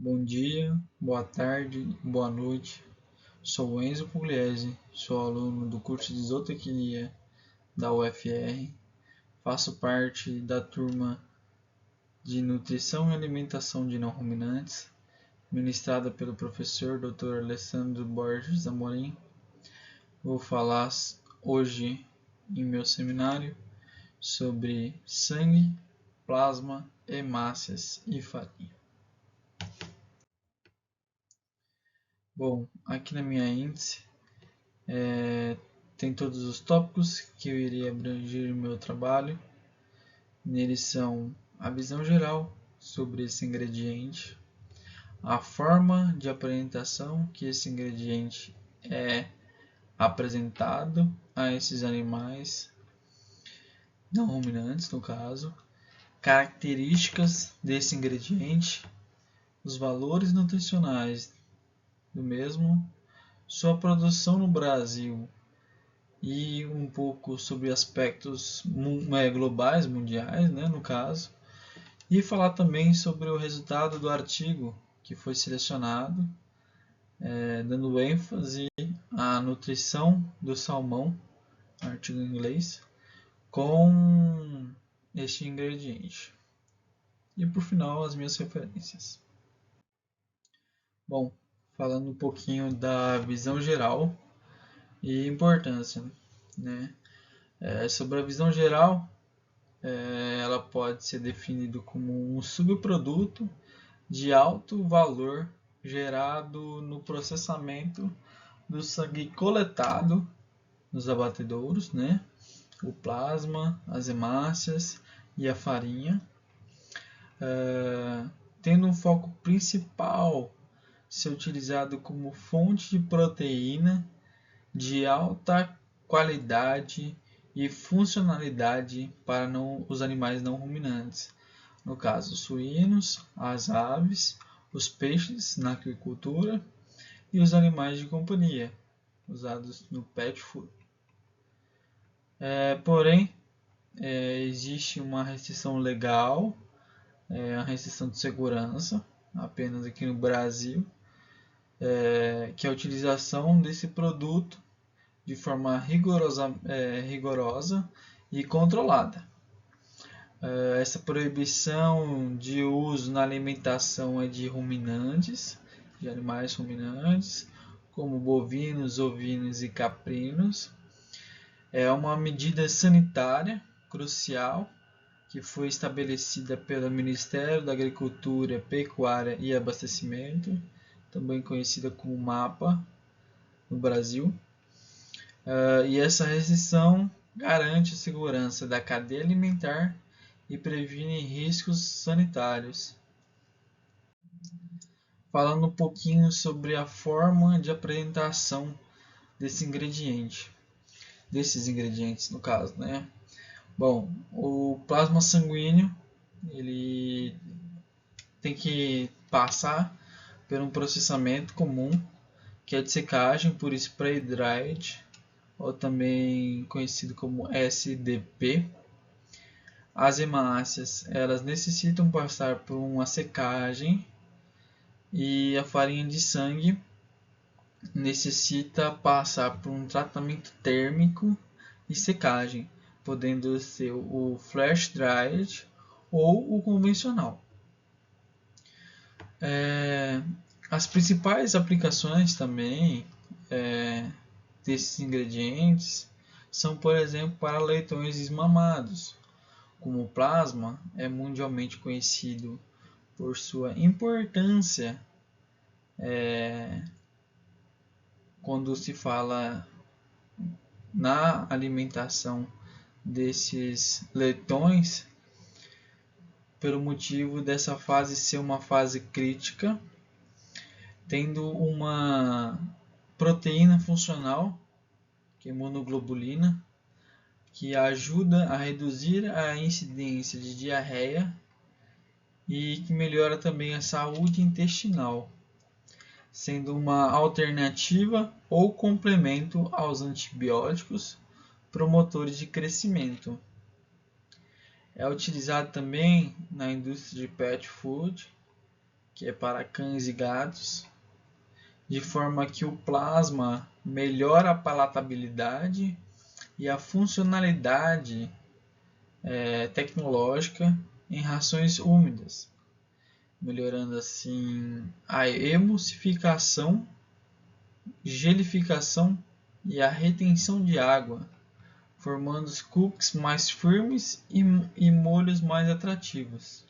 Bom dia, boa tarde, boa noite. Sou o Enzo Pugliese, sou aluno do curso de Zootecnia da UFR. Faço parte da turma de Nutrição e Alimentação de Não Ruminantes, ministrada pelo professor Dr. Alessandro Borges Amorim. Vou falar hoje em meu seminário sobre sangue, plasma, hemácias e farinha. Bom, aqui na minha índice tem todos os tópicos que eu irei abranger no meu trabalho. Neles são a visão geral sobre esse ingrediente, a forma de apresentação que esse ingrediente é apresentado a esses animais, não ruminantes no caso, características desse ingrediente, os valores nutricionais do mesmo, sua produção no Brasil e um pouco sobre aspectos globais, mundiais, né, no caso, e falar também sobre o resultado do artigo que foi selecionado, dando ênfase à nutrição do salmão, artigo em inglês, com este ingrediente. E por final, as minhas referências. Bom, falando um pouquinho da visão geral e importância, né? Sobre a visão geral, ela pode ser definida como um subproduto de alto valor gerado no processamento do sangue coletado nos abatedouros, né? O plasma, as hemácias e a farinha, tendo um foco principal ser utilizado como fonte de proteína de alta qualidade e funcionalidade para os animais não ruminantes, no caso, os suínos, as aves, os peixes na aquicultura e os animais de companhia, usados no pet food. Porém, existe uma restrição legal, a restrição de segurança, apenas aqui no Brasil, que é a utilização desse produto de forma rigorosa e controlada. Essa proibição de uso na alimentação é de ruminantes, de animais ruminantes, como bovinos, ovinos e caprinos. É uma medida sanitária crucial que foi estabelecida pelo Ministério da Agricultura, Pecuária e Abastecimento, também conhecida como MAPA, no Brasil. E essa restrição garante a segurança da cadeia alimentar e previne riscos sanitários. Falando um pouquinho sobre a forma de apresentação desses ingredientes no caso, né? Bom, o plasma sanguíneo ele tem que passar por um processamento comum que é de secagem por spray dried, ou também conhecido como SDP. As hemácias, elas necessitam passar por uma secagem e a farinha de sangue necessita passar por um tratamento térmico e secagem, podendo ser o flash dried ou o convencional. As principais aplicações também desses ingredientes são, por exemplo, para leitões desmamados, como o plasma é mundialmente conhecido por sua importância quando se fala na alimentação desses leitões, pelo motivo dessa fase ser uma fase crítica, tendo uma proteína funcional, que é monoglobulina, que ajuda a reduzir a incidência de diarreia e que melhora também a saúde intestinal, sendo uma alternativa ou complemento aos antibióticos promotores de crescimento. É utilizado também na indústria de pet food, que é para cães e gatos, de forma que o plasma melhora a palatabilidade e a funcionalidade tecnológica em rações úmidas, melhorando assim a emulsificação, gelificação e a retenção de água, formando os cookies mais firmes e molhos mais atrativos.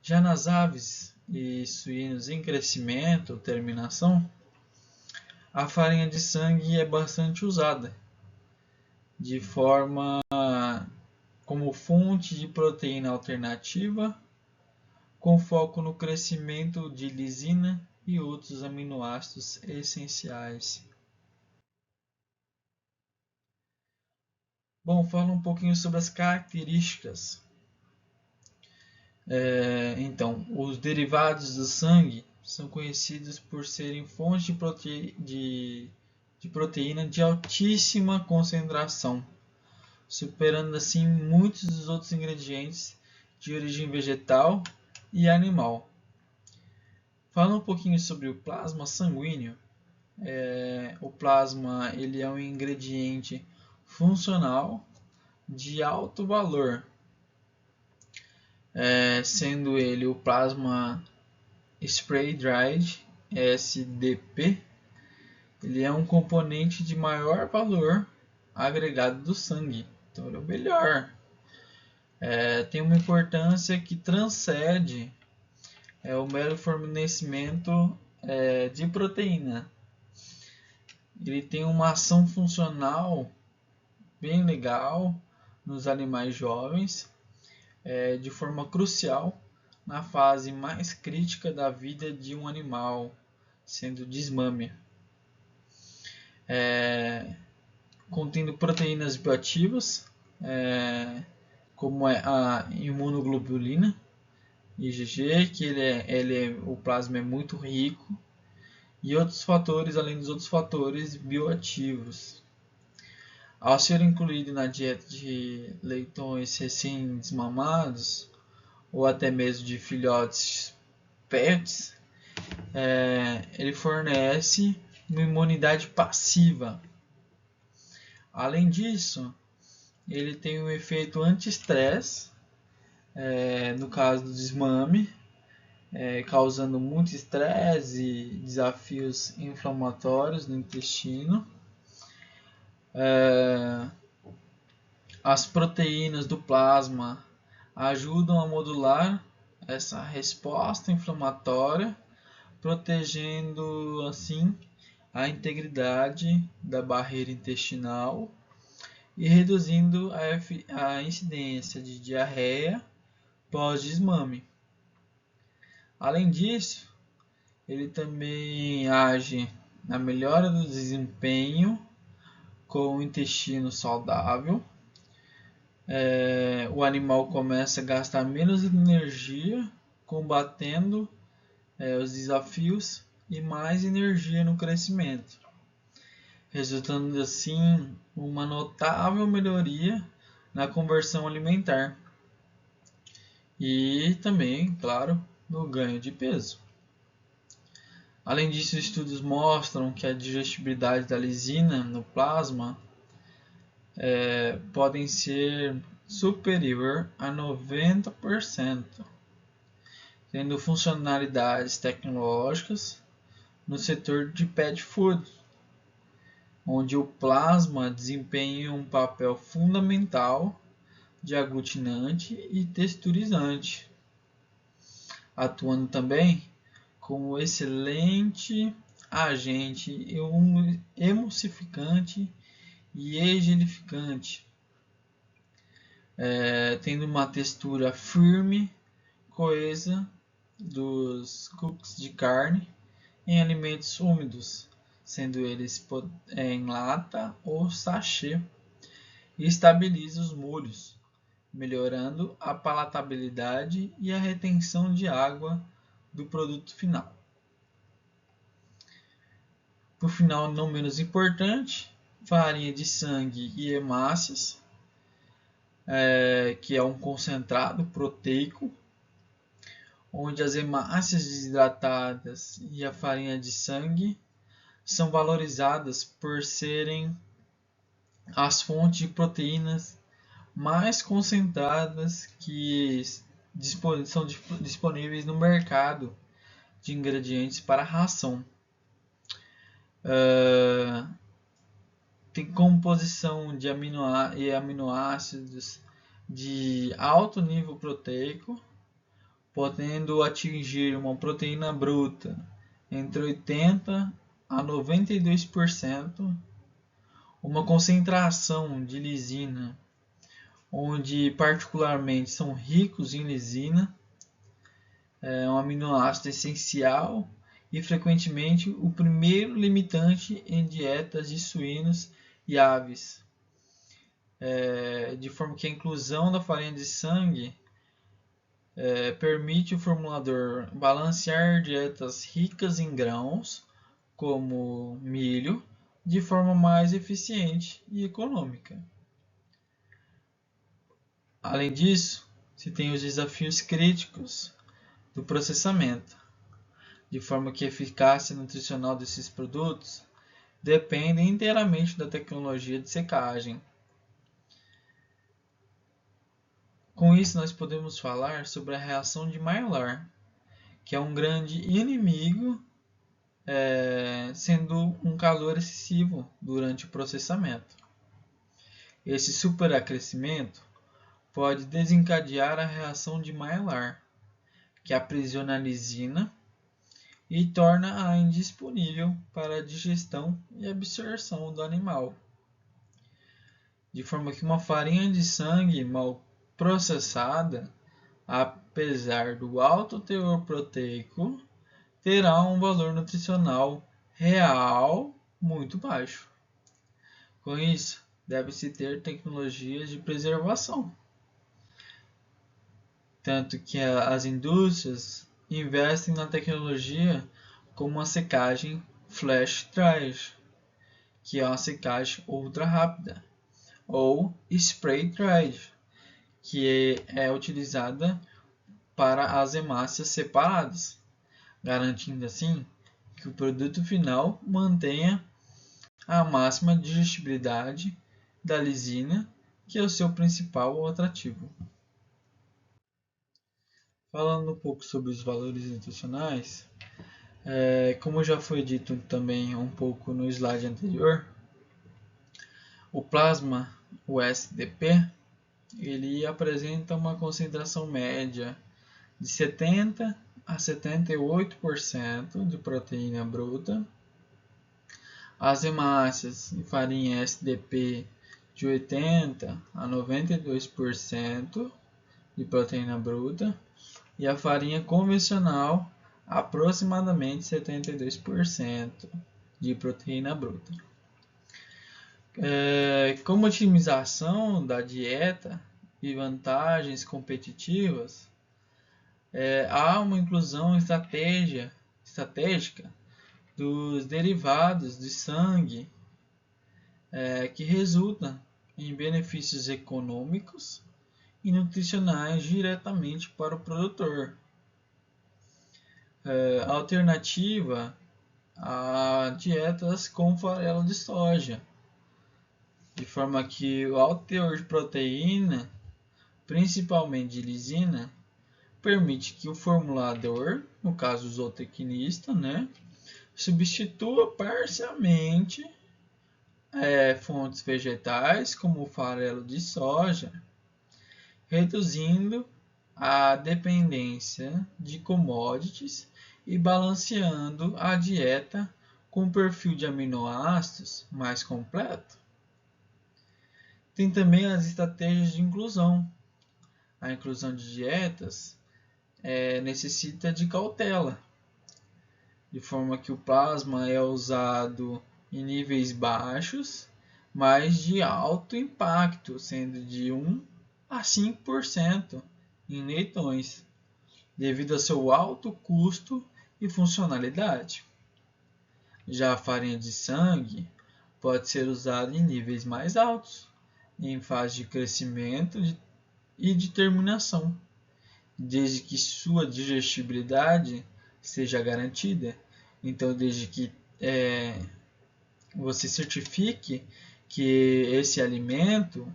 Já nas aves e suínos em crescimento ou terminação, a farinha de sangue é bastante usada, de forma como fonte de proteína alternativa, com foco no crescimento de lisina e outros aminoácidos essenciais. Bom, fala um pouquinho sobre as características. Então, os derivados do sangue são conhecidos por serem fontes de proteína de altíssima concentração, superando assim muitos dos outros ingredientes de origem vegetal e animal. Falando um pouquinho sobre o plasma sanguíneo, o plasma ele é um ingrediente funcional de alto valor, sendo ele o plasma spray dried SDP. Ele é um componente de maior valor agregado do sangue, então ele é o melhor. Tem uma importância que transcende o mero fornecimento de proteína. Ele tem uma ação funcional bem legal nos animais jovens, de forma crucial na fase mais crítica da vida de um animal, sendo desmame. Contendo proteínas bioativas, como a imunoglobulina, IgG, que o plasma é muito rico, e outros fatores, além dos outros fatores bioativos. Ao ser incluído na dieta de leitões recém-desmamados, ou até mesmo de filhotes pets, ele fornece uma imunidade passiva. Além disso, ele tem um efeito anti-estresse, no caso do desmame, causando muito estresse e desafios inflamatórios no intestino. As proteínas do plasma ajudam a modular essa resposta inflamatória, protegendo assim a integridade da barreira intestinal e reduzindo a incidência de diarreia pós-desmame. Além disso, ele também age na melhora do desempenho com o intestino saudável. O animal começa a gastar menos energia combatendo os desafios e mais energia no crescimento, resultando assim uma notável melhoria na conversão alimentar e também, claro, no ganho de peso. Além disso, estudos mostram que a digestibilidade da lisina no plasma podem ser superior a 90%, tendo funcionalidades tecnológicas no setor de pet food, onde o plasma desempenha um papel fundamental de aglutinante e texturizante, atuando também como excelente agente emulsificante e egelificante, tendo uma textura firme, coesa dos cookies de carne em alimentos úmidos, sendo eles em lata ou sachê, e estabiliza os molhos, melhorando a palatabilidade e a retenção de água do produto final. Por final, não menos importante, farinha de sangue e hemácias, que é um concentrado proteico, onde as hemácias desidratadas e a farinha de sangue são valorizadas por serem as fontes de proteínas mais concentradas que são disponíveis no mercado de ingredientes para a ração. Tem composição de aminoácidos de alto nível proteico, podendo atingir uma proteína bruta entre 80% a 92%, uma concentração de lisina, onde particularmente são ricos em lisina, um aminoácido essencial e frequentemente o primeiro limitante em dietas de suínos e aves, de forma que a inclusão da farinha de sangue permite o formulador balancear dietas ricas em grãos, como milho, de forma mais eficiente e econômica. Além disso, se tem os desafios críticos do processamento, de forma que a eficácia nutricional desses produtos depende inteiramente da tecnologia de secagem. Com isso, nós podemos falar sobre a reação de Maillard, que é um grande inimigo, sendo um calor excessivo durante o processamento. Esse superaquecimento pode desencadear a reação de Maillard, que aprisiona a lisina e torna-a indisponível para a digestão e absorção do animal. De forma que uma farinha de sangue mal processada, apesar do alto teor proteico, terá um valor nutricional real muito baixo. Com isso, deve-se ter tecnologias de preservação. Tanto que as indústrias investem na tecnologia como a secagem flash drying, que é uma secagem ultra rápida, ou spray drying, que é utilizada para as hemácias separadas, garantindo assim que o produto final mantenha a máxima digestibilidade da lisina, que é o seu principal atrativo. Falando um pouco sobre os valores nutricionais, como já foi dito também um pouco no slide anterior, o plasma, o SDP, ele apresenta uma concentração média de 70 a 78% de proteína bruta. As hemácias e farinha SDP de 80 a 92% de proteína bruta. E a farinha convencional, aproximadamente 72% de proteína bruta. Como otimização da dieta e vantagens competitivas, há uma inclusão estratégica dos derivados de sangue, que resulta em benefícios econômicos e nutricionais diretamente para o produtor. Alternativa a dietas com farelo de soja, de forma que o alto teor de proteína, principalmente de lisina, permite que o formulador, no caso o zootecnista, substitua parcialmente fontes vegetais, como o farelo de soja, reduzindo a dependência de commodities e balanceando a dieta com um perfil de aminoácidos mais completo. Tem também as estratégias de inclusão. A inclusão de dietas necessita de cautela, de forma que o plasma é usado em níveis baixos, mas de alto impacto, sendo de 1 a 5% em leitões, devido ao seu alto custo e funcionalidade. Já a farinha de sangue pode ser usada em níveis mais altos, em fase de crescimento e de terminação, desde que sua digestibilidade seja garantida. Então, desde que você certifique que esse alimento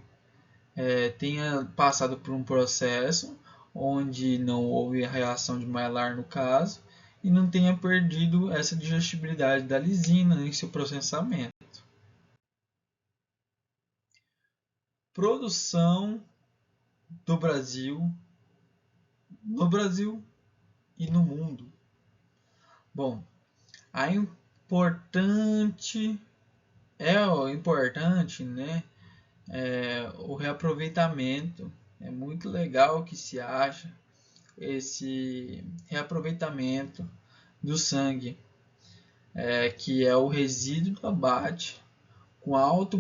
tenha passado por um processo onde não houve a reação de Maillard no caso e não tenha perdido essa digestibilidade da lisina em seu processamento. Produção do Brasil, no Brasil e no mundo. Bom, o importante, né? O reaproveitamento. É muito legal que se acha esse reaproveitamento do sangue, que é o resíduo do abate com alto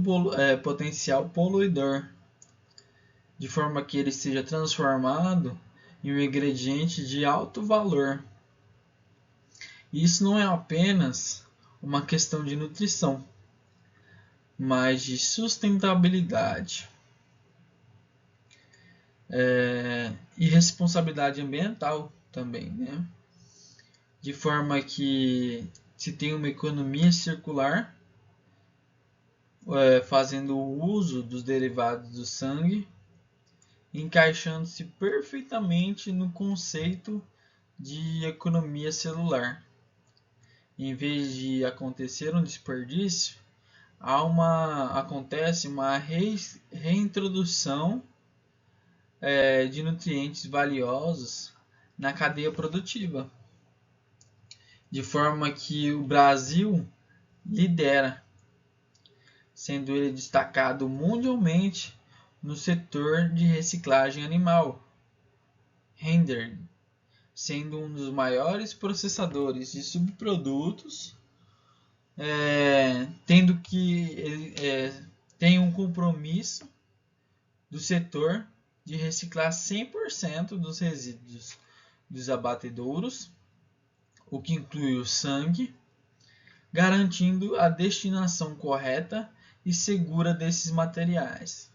potencial poluidor, de forma que ele seja transformado em um ingrediente de alto valor. Isso não é apenas uma questão de nutrição, mas de sustentabilidade e responsabilidade ambiental também, né? De forma que se tem uma economia circular, fazendo o uso dos derivados do sangue, encaixando-se perfeitamente no conceito de economia celular. Em vez de acontecer um desperdício, acontece uma reintrodução de nutrientes valiosos na cadeia produtiva, de forma que o Brasil lidera, sendo ele destacado mundialmente no setor de reciclagem animal, rendering, sendo um dos maiores processadores de subprodutos, tendo que tem um compromisso do setor de reciclar 100% dos resíduos dos abatedouros, o que inclui o sangue, garantindo a destinação correta e segura desses materiais.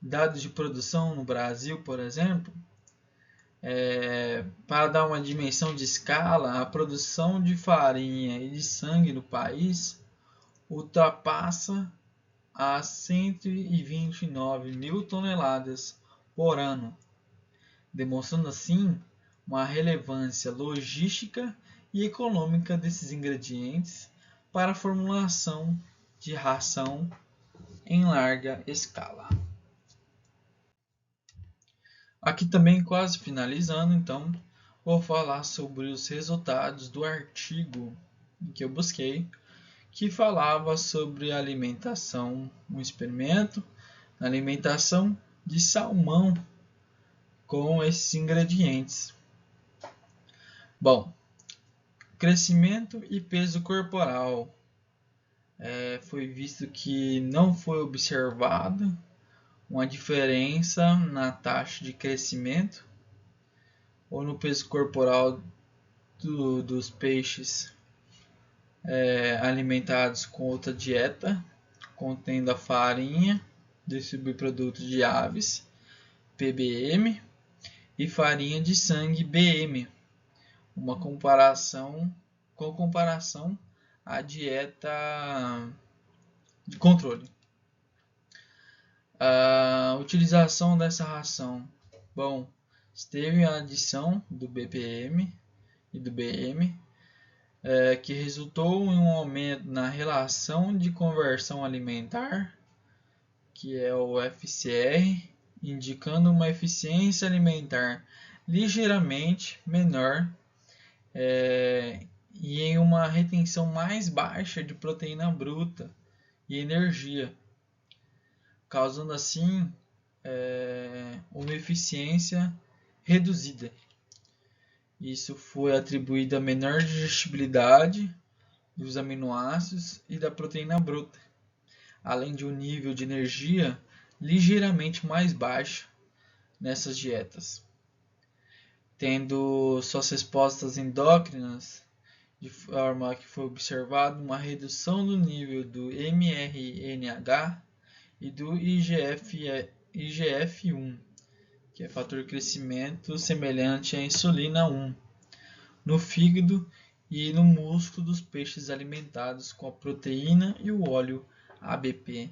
Dados de produção no Brasil, por exemplo, para dar uma dimensão de escala, a produção de farinha e de sangue no país ultrapassa as 129 mil toneladas por ano, demonstrando assim uma relevância logística e econômica desses ingredientes para a formulação de ração em larga escala. Aqui também, quase finalizando, então, vou falar sobre os resultados do artigo que eu busquei, que falava sobre alimentação, um experimento, alimentação de salmão com esses ingredientes. Bom, crescimento e peso corporal. Foi visto que não foi observada uma diferença na taxa de crescimento ou no peso corporal dos peixes alimentados com outra dieta, contendo a farinha de subprodutos de aves, PBM, e farinha de sangue, BM, com comparação à dieta de controle. A utilização dessa ração. Bom, teve a adição do BPM e do BM, que resultou em um aumento na relação de conversão alimentar, que é o FCR, indicando uma eficiência alimentar ligeiramente menor e em uma retenção mais baixa de proteína bruta e energia, causando assim uma eficiência reduzida. Isso foi atribuído à menor digestibilidade dos aminoácidos e da proteína bruta, além de um nível de energia ligeiramente mais baixo nessas dietas, tendo suas respostas endócrinas de forma que foi observada uma redução do nível do mRNH e do IGF-1, que é fator de crescimento semelhante à insulina 1, no fígado e no músculo dos peixes alimentados com a proteína e o óleo ABP.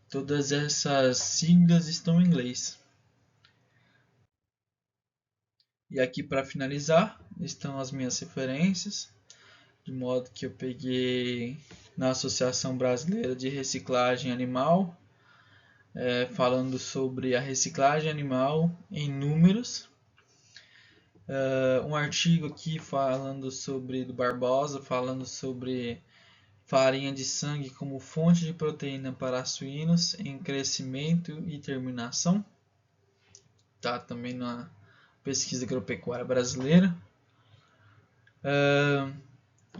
Todas essas siglas estão em inglês. E aqui para finalizar estão as minhas referências, de modo que eu peguei na Associação Brasileira de Reciclagem Animal, falando sobre a reciclagem animal em números. Um artigo aqui falando sobre do Barbosa, falando sobre farinha de sangue como fonte de proteína para suínos em crescimento e terminação. Tá também na pesquisa agropecuária brasileira.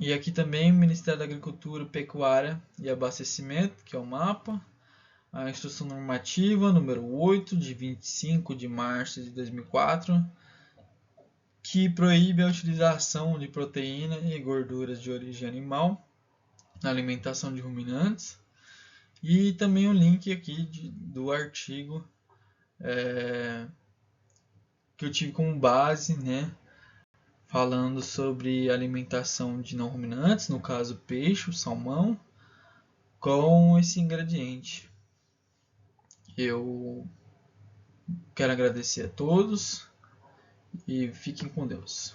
E aqui também o Ministério da Agricultura, Pecuária e Abastecimento, que é o MAPA. A Instrução Normativa número 8, de 25 de março de 2004, que proíbe a utilização de proteína e gorduras de origem animal na alimentação de ruminantes. E também o link aqui do artigo que eu tive como base, né, falando sobre alimentação de não ruminantes, no caso peixe, o salmão, com esse ingrediente. Eu quero agradecer a todos e fiquem com Deus.